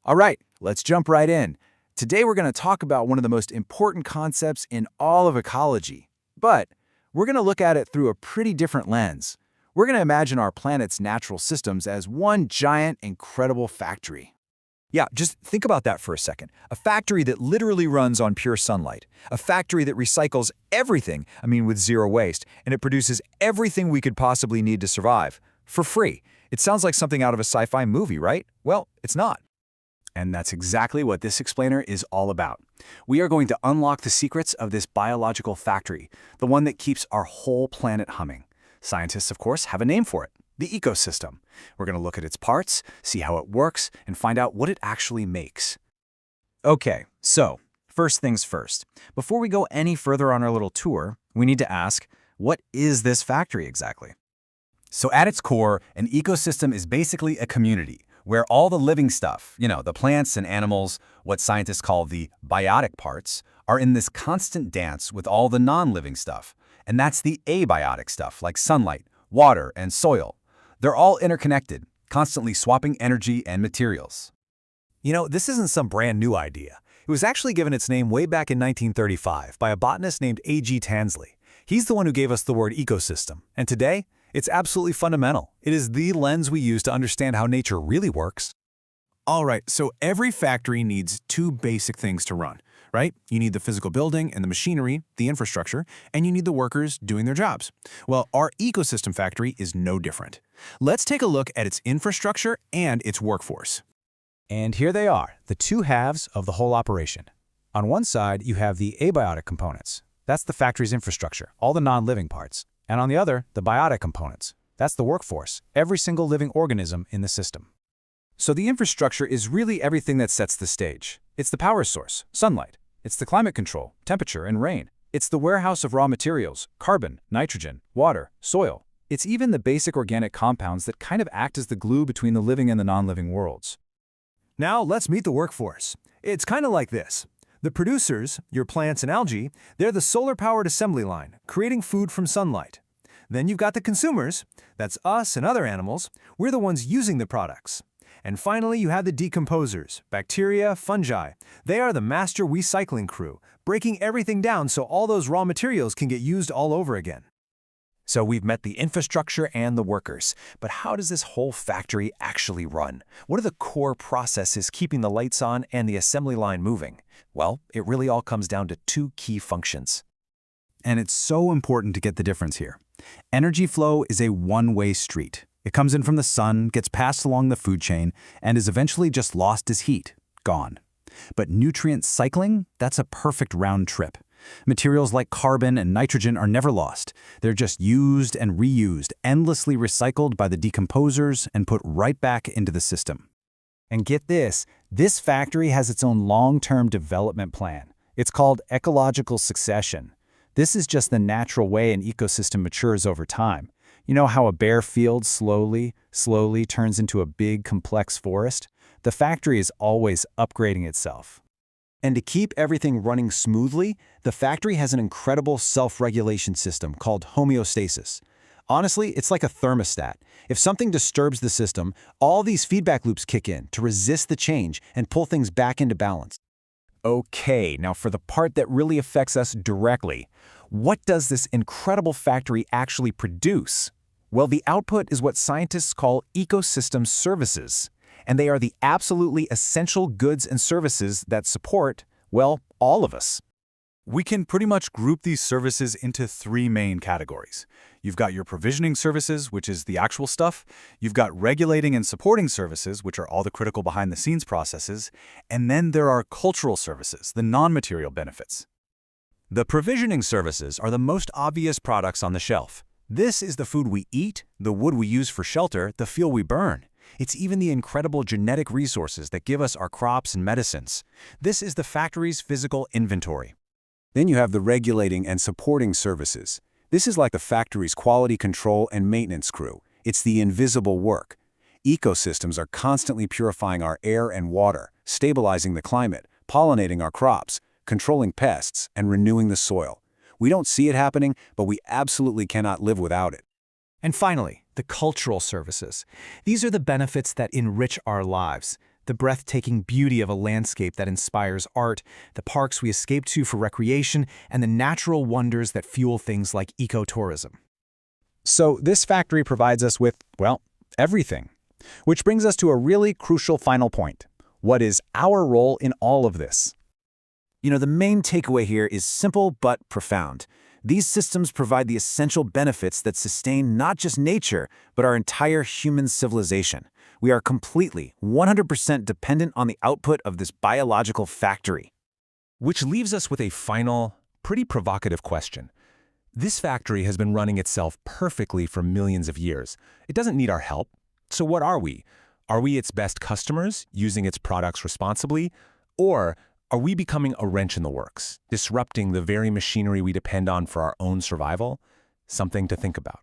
All right, let's jump right in. Today we're going to talk about one of the most important concepts in all of ecology, but we're going to look at it through a pretty different lens. We're going to imagine our planet's natural systems as one giant, incredible factory. Yeah, just think about that for a second. A factory that literally runs on pure sunlight. A factory that recycles everything, with zero waste, and it produces everything we could possibly need to survive, for free. It sounds like something out of a sci-fi movie, right? Well, it's not. And that's exactly what this explainer is all about. We are going to unlock the secrets of this biological factory, the one that keeps our whole planet humming. Scientists, of course, have a name for it, the ecosystem. We're going to look at its parts, see how it works, and find out what it actually makes. Okay, so first things first. Before we go any further on our little tour, we need to ask, what is this factory exactly? So at its core, an ecosystem is basically a community where all the living stuff, the plants and animals, what scientists call the biotic parts, are in this constant dance with all the non-living stuff. And that's the abiotic stuff, like sunlight, water, and soil. They're all interconnected, constantly swapping energy and materials. This isn't some brand new idea. It was actually given its name way back in 1935 by a botanist named A.G. Tansley. He's the one who gave us the word ecosystem. And today, it's absolutely fundamental. It is the lens we use to understand how nature really works. All right, so every factory needs two basic things to run, right? You need the physical building and the machinery, the infrastructure, and you need the workers doing their jobs. Well, our ecosystem factory is no different. Let's take a look at its infrastructure and its workforce. And here they are, the two halves of the whole operation. On one side, you have the abiotic components. That's the factory's infrastructure, all the non-living parts. And on the other, the biotic components. That's the workforce, every single living organism in the system. So the infrastructure is really everything that sets the stage. It's the power source, sunlight. It's the climate control, temperature and rain. It's the warehouse of raw materials, carbon, nitrogen, water, soil. It's even the basic organic compounds that kind of act as the glue between the living and the non-living worlds. Now let's meet the workforce. It's kind of like this. The producers, your plants and algae, they're the solar-powered assembly line, creating food from sunlight. Then you've got the consumers, that's us and other animals, we're the ones using the products. And finally, you have the decomposers, bacteria, fungi. They are the master recycling crew, breaking everything down so all those raw materials can get used all over again. So we've met the infrastructure and the workers, but how does this whole factory actually run? What are the core processes keeping the lights on and the assembly line moving? Well, it really all comes down to two key functions. And it's so important to get the difference here. Energy flow is a one-way street. It comes in from the sun, gets passed along the food chain, and is eventually just lost as heat, gone. But nutrient cycling, that's a perfect round trip. Materials like carbon and nitrogen are never lost. They're just used and reused, endlessly recycled by the decomposers and put right back into the system. And get this factory has its own long-term development plan. It's called Ecological Succession. This is just the natural way an ecosystem matures over time. You know how a bare field slowly turns into a big, complex forest? The factory is always upgrading itself. And to keep everything running smoothly, the factory has an incredible self-regulation system called homeostasis. Honestly, it's like a thermostat. If something disturbs the system, all these feedback loops kick in to resist the change and pull things back into balance. Okay, now for the part that really affects us directly. What does this incredible factory actually produce? Well, the output is what scientists call ecosystem services. And they are the absolutely essential goods and services that support, well, all of us. We can pretty much group these services into three main categories. You've got your provisioning services, which is the actual stuff. You've got regulating and supporting services, which are all the critical behind-the-scenes processes. And then there are cultural services, the non-material benefits. The provisioning services are the most obvious products on the shelf. This is the food we eat, the wood we use for shelter, the fuel we burn. It's even the incredible genetic resources that give us our crops and medicines. This is the factory's physical inventory. Then you have the regulating and supporting services. This is like the factory's quality control and maintenance crew. It's the invisible work. Ecosystems are constantly purifying our air and water, stabilizing the climate, pollinating our crops, controlling pests, and renewing the soil. We don't see it happening, but we absolutely cannot live without it. And finally, the cultural services. These are the benefits that enrich our lives. the breathtaking beauty of a landscape that inspires art, the parks we escape to for recreation, and the natural wonders that fuel things like ecotourism. So this factory provides us with, well, everything. Which brings us to a really crucial final point. What is our role in all of this? You know, the main takeaway here is simple but profound. These systems provide the essential benefits that sustain not just nature, but our entire human civilization. We are completely, 100% dependent on the output of this biological factory. Which leaves us with a final, pretty provocative question. This factory has been running itself perfectly for millions of years. It doesn't need our help. So what are we? Are we its best customers, using its products responsibly? Or are we becoming a wrench in the works, disrupting the very machinery we depend on for our own survival? Something to think about.